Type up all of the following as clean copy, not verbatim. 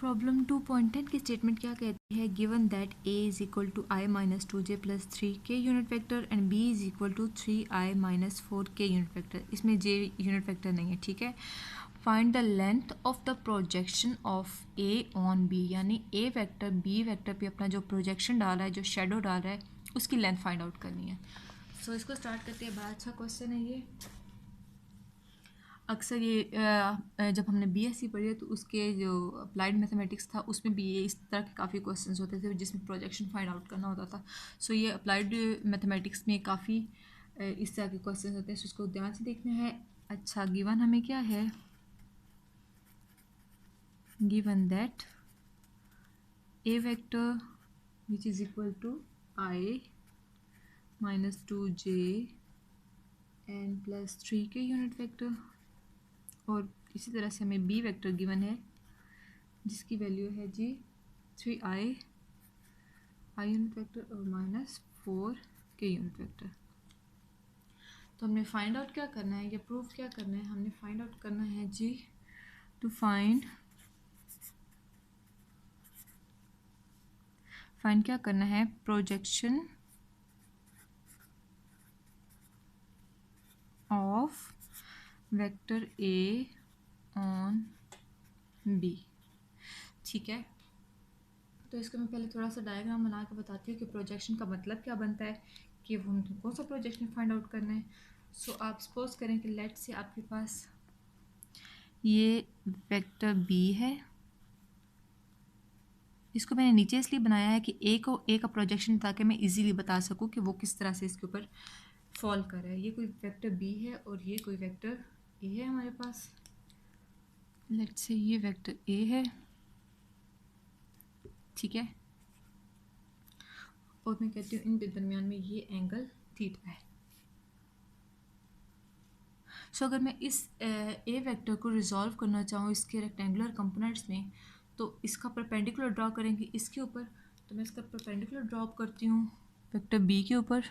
Problem 2.10 की statement क्या कहती है, given that a is equal to i minus 2j plus 3k unit vector and b is equal to 3i minus 4k unit vector. इसमें j unit vector नहीं है, ठीक है। Find the length of the projection of a on b, यानी a vector b vector पे अपना जो projection डाल रहा है, जो शेडो डाल रहा है, उसकी लेंथ फाइंड आउट करनी है। सो इसको स्टार्ट करते हैं। बड़ा अच्छा क्वेश्चन है ये। अक्सर ये जब हमने बीएससी पढ़ी है तो उसके जो अप्लाइड मैथमेटिक्स था उसमें भी ये इस तरह के काफ़ी क्वेश्चंस होते थे जिसमें प्रोजेक्शन फाइंड आउट करना होता था। सो ये अप्लाइड मैथमेटिक्स में काफ़ी इस तरह के क्वेश्चंस होते हैं, सो उसको ध्यान से देखना है। अच्छा, गिवन हमें क्या है, given that a vector which is equal to i minus 2j and plus 3k unit vector, और इसी तरह से हमें बी वेक्टर गिवन है जिसकी वैल्यू है जी 3i यूनिट वेक्टर और माइनस 4k यूनिट वेक्टर। तो हमने फाइंड आउट क्या करना है, या प्रूफ क्या करना है, हमने फाइंड आउट करना है जी टू फाइंड क्या करना है, projection of vector a on b, ठीक है। तो इसको मैं पहले थोड़ा सा डायग्राम बना के बताती हूँ कि प्रोजेक्शन का मतलब क्या बनता है, कि वो हमने कौन सा प्रोजेक्शन फाइंड आउट करना है। सो आप सपोज करें कि लेट से आपके पास ये वेक्टर बी है, इसको मैंने नीचे इसलिए बनाया है कि ए का प्रोजेक्शन ताकि मैं इजीली बता सकूँ कि वो किस तरह से इसके ऊपर फॉल कर रहा है। ये कोई वेक्टर बी है और ये कोई वेक्टर ए है हमारे पास। लेट से ये वेक्टर ए है, ठीक है, और मैं कहती हूँ इनके दरमियान में ये एंगल थीटा है। सो अगर मैं इस ए वेक्टर को रिजॉल्व करना चाहूँ इसके रेक्टेंगुलर कंपोनेंट्स में, तो इसका परपेंडिकुलर ड्रॉ करेंगे इसके ऊपर। तो मैं इसका परपेंडिकुलर ड्रॉ करती हूँ वेक्टर बी के ऊपर,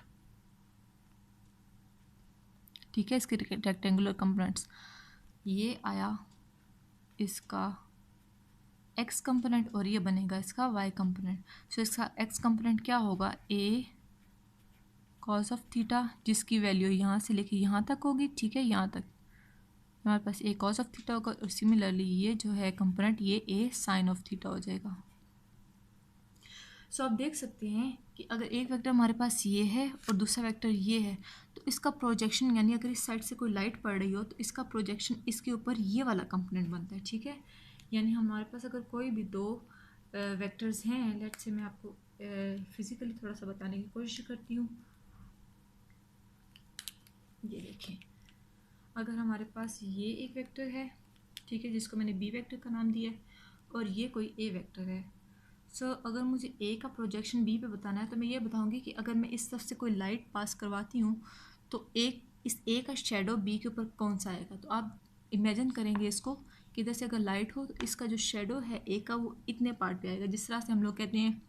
ठीक है। इसके रेक्टेंगुलर कंपोनेंट्स ये आया इसका एक्स कंपोनेंट और ये बनेगा इसका वाई कंपोनेंट। सो इसका एक्स कंपोनेंट क्या होगा, ए कॉस ऑफ थीटा, जिसकी वैल्यू यहाँ से लेके यहाँ तक होगी, ठीक है, यहाँ तक हमारे पास ए कॉस ऑफ थीटा होगा। और सिमिलरली ये जो है कंपोनेंट ये ए साइन ऑफ थीटा हो जाएगा। सो आप देख सकते हैं कि अगर एक वेक्टर हमारे पास ये है और दूसरा वेक्टर ये है, तो इसका प्रोजेक्शन, यानी अगर इस साइड से कोई लाइट पड़ रही हो तो इसका प्रोजेक्शन इसके ऊपर ये वाला कंपोनेंट बनता है, ठीक है। यानी हमारे पास अगर कोई भी दो वेक्टर्स हैं, लेट से मैं आपको फिजिकली थोड़ा सा बताने की कोशिश करती हूँ। ये देखें, अगर हमारे पास ये एक वेक्टर है, ठीक है, जिसको मैंने बी वेक्टर का नाम दिया है, और ये कोई ए वेक्टर है। सो अगर मुझे ए का प्रोजेक्शन बी पे बताना है तो मैं ये बताऊंगी कि अगर मैं इस तरफ से कोई लाइट पास करवाती हूँ तो इस ए का शेडो बी के ऊपर कौन सा आएगा। तो आप इमेजिन करेंगे इसको कि इधर से अगर लाइट हो तो इसका जो शेडो है ए का वो इतने पार्ट पे आएगा। जिस तरह से हम लोग कहते हैं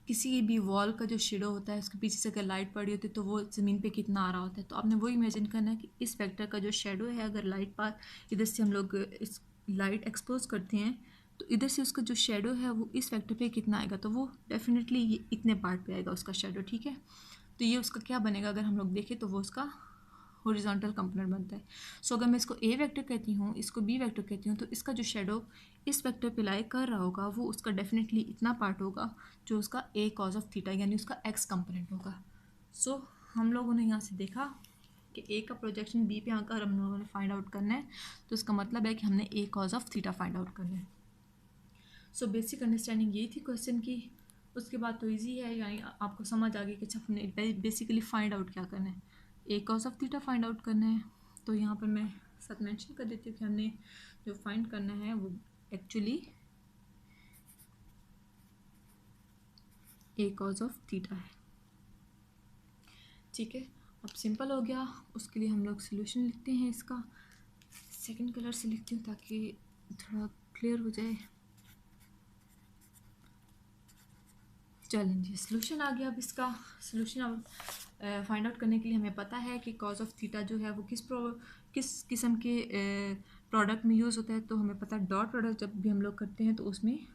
किसी भी वॉल का जो शेडो होता है उसके पीछे से अगर लाइट पड़ी होती है तो वो ज़मीन पे कितना आ रहा होता है। तो आपने वो इमेजिन करना है कि इस वेक्टर का जो शेडो है, अगर लाइट पास इधर से हम लोग इस लाइट एक्सपोज करते हैं तो इधर से उसका जो शेडो है वो इस वेक्टर पे कितना आएगा, तो वो डेफिनेटली ये इतने पार्ट पे आएगा उसका शेडो, ठीक है। तो ये उसका क्या बनेगा, अगर हम लोग देखें तो वो उसका हॉरिजॉन्टल कंपोनेंट बनता है। सो अगर मैं इसको ए वेक्टर कहती हूँ, इसको बी वेक्टर कहती हूँ, तो इसका जो शेडो इस वेक्टर पे लाई कर रहा होगा वो उसका डेफिनेटली इतना पार्ट होगा जो उसका ए कॉज ऑफ थीटा यानी उसका एक्स कंपोनेंट होगा। सो हम लोगों ने यहाँ से देखा कि ए का प्रोजेक्शन बी पे आकर हम लोगों ने फाइंड आउट करना है, तो इसका मतलब है कि हमने A cos of theta find out करना है। सो बेसिक अंडरस्टैंडिंग यही थी क्वेश्चन की। उसके बाद तो ईजी है, यानी आपको समझ आ गई कि अच्छा हमने बेसिकली फाइंड आउट क्या करना है, A cos of theta find out करना है। तो यहाँ पर मैं साथ मेंशन कर देती हूँ कि हमने जो फाइंड करना है वो actually A cos of theta है, ठीक है। अब सिंपल हो गया, उसके लिए हम लोग सोल्यूशन लिखते हैं। इसका सेकंड कलर से लिखती हूँ ताकि थोड़ा क्लियर हो जाए। चलें जी, सोल्यूशन आ गया। अब इसका सोल्यूशन अब फाइंड आउट करने के लिए हमें पता है कि कॉज ऑफ थीटा जो है वो किस किस्म के प्रोडक्ट में यूज़ होता है, तो हमें पता है डॉट प्रोडक्ट जब भी हम लोग करते हैं तो उसमें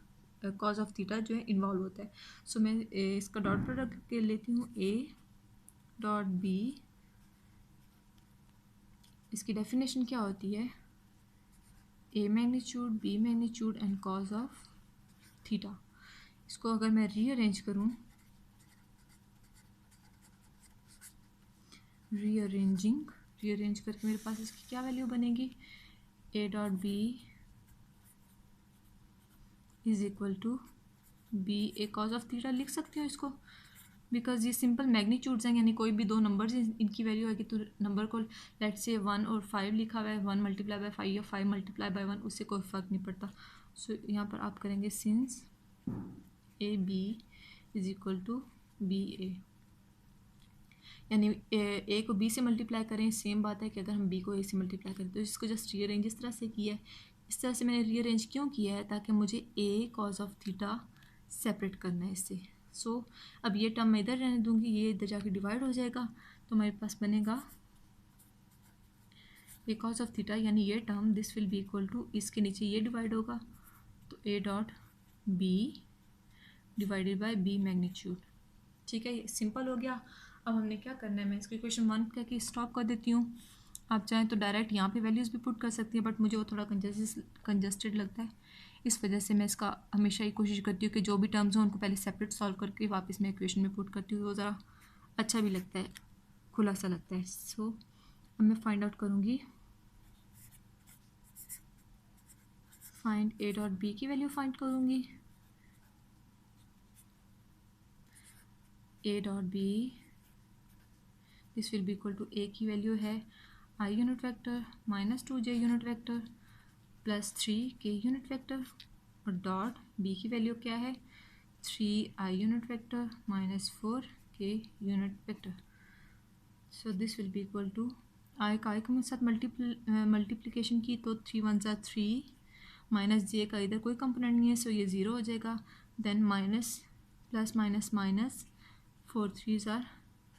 कॉज ऑफ थीटा जो है इन्वॉल्व होता है। सो मैं इसका डॉट प्रोडक्ट के लेती हूँ ए डॉट बी। इसकी डेफिनेशन क्या होती है? A magnitude, B magnitude and cos of theta. इसको अगर मैं रीअरेंज करूँ, रीअरेंज करके मेरे पास इसकी क्या वैल्यू बनेगी? A dot b is equal to B a cos of theta लिख सकती हूँ इसको, बिकॉज ये सिंपल मैग्नीट्यूड्स हैं, यानी कोई भी दो नंबर्स इनकी वैल्यू आएगी तो नंबर को लेट से 1 और 5 लिखा हुआ है, 1 मल्टीप्लाई बाय 5 या 5 मल्टीप्लाई बाय 1, उससे कोई फ़र्क नहीं पड़ता। सो यहाँ पर आप करेंगे since A B is equal to B A, यानी ए को बी से मल्टीप्लाई करें, सेम बात है कि अगर हम बी को ए से मल्टीप्लाई करें। तो इसको जस्ट रीअरेंज इस तरह से किया है। इस तरह से मैंने रीअरेंज क्यों किया है? ताकि मुझे ए कॉज ऑफ थीटा सेपरेट करना है इससे। सो अब ये टर्म मैं इधर रहने दूंगी, ये इधर जाके डिवाइड हो जाएगा, तो हमारे पास बनेगा ए कॉज ऑफ थीटा, यानी ये term this will be equal to, इसके नीचे ये डिवाइड होगा तो a dot b divided by b magnitude. ठीक है, ये सिंपल हो गया। अब हमने क्या करना है, मैं इसको इक्वेशन 1 कह के स्टॉप कर देती हूँ। आप चाहें तो डायरेक्ट यहाँ पे वैल्यूज़ भी पुट कर सकती हैं, बट मुझे वो थोड़ा कंजस्टेड लगता है, इस वजह से मैं इसका हमेशा ही कोशिश करती हूँ कि जो भी टर्म्स हों उनको पहले सेपरेट सॉल्व करके वापस मैं इक्वेशन में पुट करती हूँ, वो ज़रा अच्छा भी लगता है, खुला सा लगता है। सो अब मैं फाइंड आउट करूँगी, फाइंड ए डॉट बी की वैल्यू फाइंड करूँगी। A dot B this will be equal to A की वैल्यू है I unit vector minus 2j unit vector plus 3k unit vector, और डॉट बी की value क्या है? 3i unit vector minus 4k unit vector. So this will be equal to I का साथ multiplication की तो 3 1 ज़ा 3 माइनस जे का इधर कोई कंपोनेंट नहीं है, सो ये 0 हो जाएगा। Then minus plus minus minus 4 3 ज़ा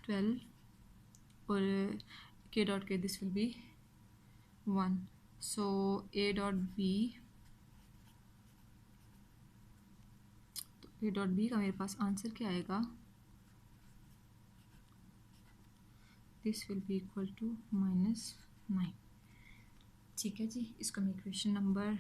12 और k dot k this will be 1। So a dot b का मेरे पास आंसर क्या आएगा? This will be equal to -9। ठीक है जी, इसको मैं इक्वेशन नंबर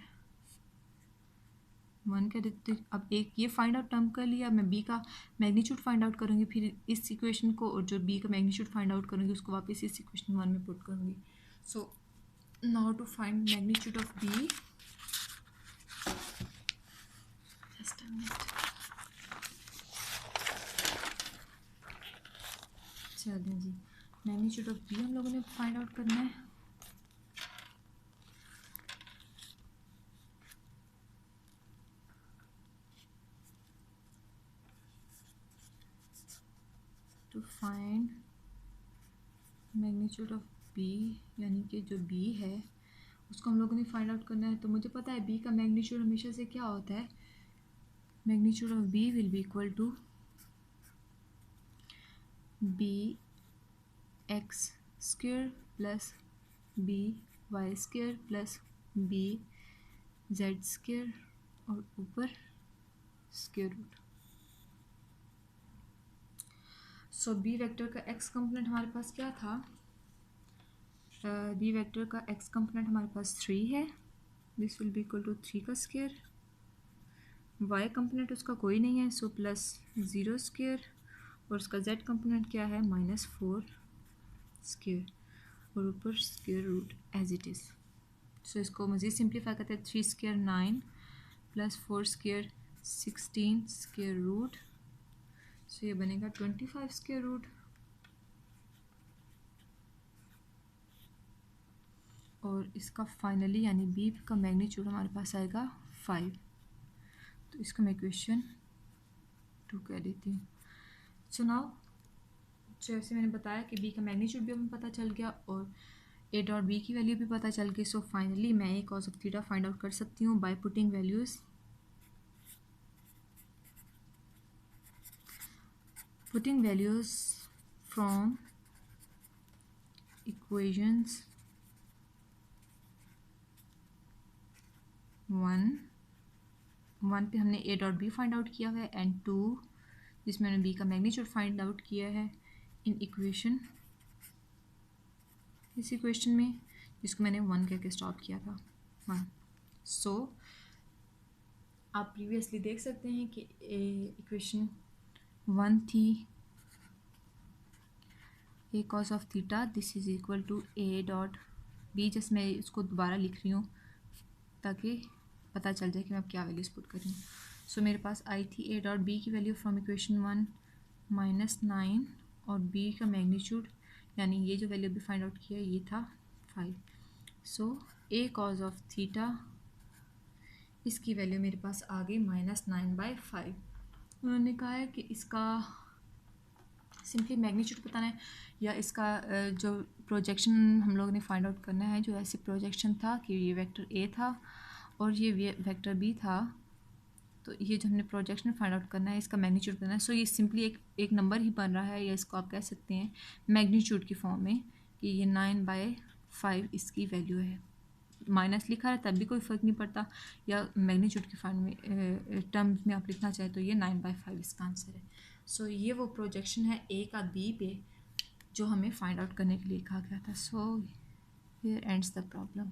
1 कह देती हूँ। अब एक ये फाइंड आउट टर्म कर लिया, मैं बी का मैग्नीट्यूड फाइंड आउट करूँगी, फिर इस इक्वेशन को और जो बी का मैग्नीट्यूड फाइंड आउट करूँगी उसको वापस इस इक्वेशन 1 में पुट करूँगी। So now to find magnitude of b, just a minute. चलिए जी, मैग्नीट्यूड ऑफ बी हम लोगों ने फाइंड आउट करना है। To find magnitude of b, यानी कि जो बी है उसको हम लोगों ने फाइंड आउट करना है। तो मुझे पता है बी का मैग्नीट्यूड हमेशा से क्या होता है, magnitude of b will be equal to b x square plus b y square plus b z square और ऊपर square root. So b vector का एक्स कंपोनेंट हमारे पास क्या था? बी वेक्टर का एक्स कंपोनेंट हमारे पास 3 है, this will be equal to 3 का स्क्वायर। वाई कंपोनेंट उसका कोई नहीं है, सो प्लस 0 स्क्वायर, और उसका जेड कंपोनेंट क्या है? -4 स्क्वायर और ऊपर square root as it is. So इसको मज़ीद सिंप्लीफाई करते हैं, 3 square 9 plus 4 square 16 square root, so ये बनेगा 25 स्क्वायर रूट, और इसका फाइनली यानी बी का मैग्नीट्यूड हमारे पास आएगा 5। तो इसको मैं इक्वेशन 2 कह देती हूँ। सो नाउ जैसे मैंने बताया कि बी का मैग्नीट्यूड भी हमें पता चल गया और ए डॉट बी की वैल्यू भी पता चल गई। सो फाइनली मैं A cos of theta find out कर सकती हूँ by putting values, from equations 1 पे हमने a dot B find out किया हुआ है एंड 2 जिसमें हमने b का मैग्नीट्यूड फाइंड आउट किया है इन इक्वेशन, इस इक्वेशन में जिसको मैंने 1 कह के स्टॉप किया था 1। सो आप प्रीवियसली देख सकते हैं कि इक्वेशन 1 थी a cos of theta this is equal to a dot b. Just मैं इसको दोबारा लिख रही हूँ ताकि पता चल जाए कि मैं क्या वैल्यूज पुट कर रही हूँ। सो मेरे पास आई थी a डॉट बी की वैल्यू फ्रॉम इक्वेशन 1 -9 और b का मैग्नीट्यूड यानी ये जो वैल्यू भी फाइंड आउट किया ये था 5। सो a cos ऑफ थीटा इसकी वैल्यू मेरे पास आ गई -9/5। उन्होंने कहा है कि इसका सिंपली मैग्नीट्यूड बताना है या इसका जो प्रोजेक्शन हम लोग ने फाइंड आउट करना है, जो ऐसे प्रोजेक्शन था कि ये वेक्टर ए था और ये वेक्टर बी था, तो ये जो हमने प्रोजेक्शन फाइंड आउट करना है इसका मैग्नीट्यूड करना है। सो ये सिंपली एक नंबर ही बन रहा है या इसको आप कह सकते हैं मैग्नीट्यूड की फॉर्म में कि ये 9/5 इसकी वैल्यू है। माइनस लिखा है तब भी कोई फ़र्क नहीं पड़ता, या मैग्नीट्यूड की फॉर्म में टर्म्स में आप लिखना चाहें तो ये 9/5 इसका आंसर है। सो ये वो प्रोजेक्शन है ए का बी पे जो हमें फाइंड आउट करने के लिए कहा गया था। So here ends the problem.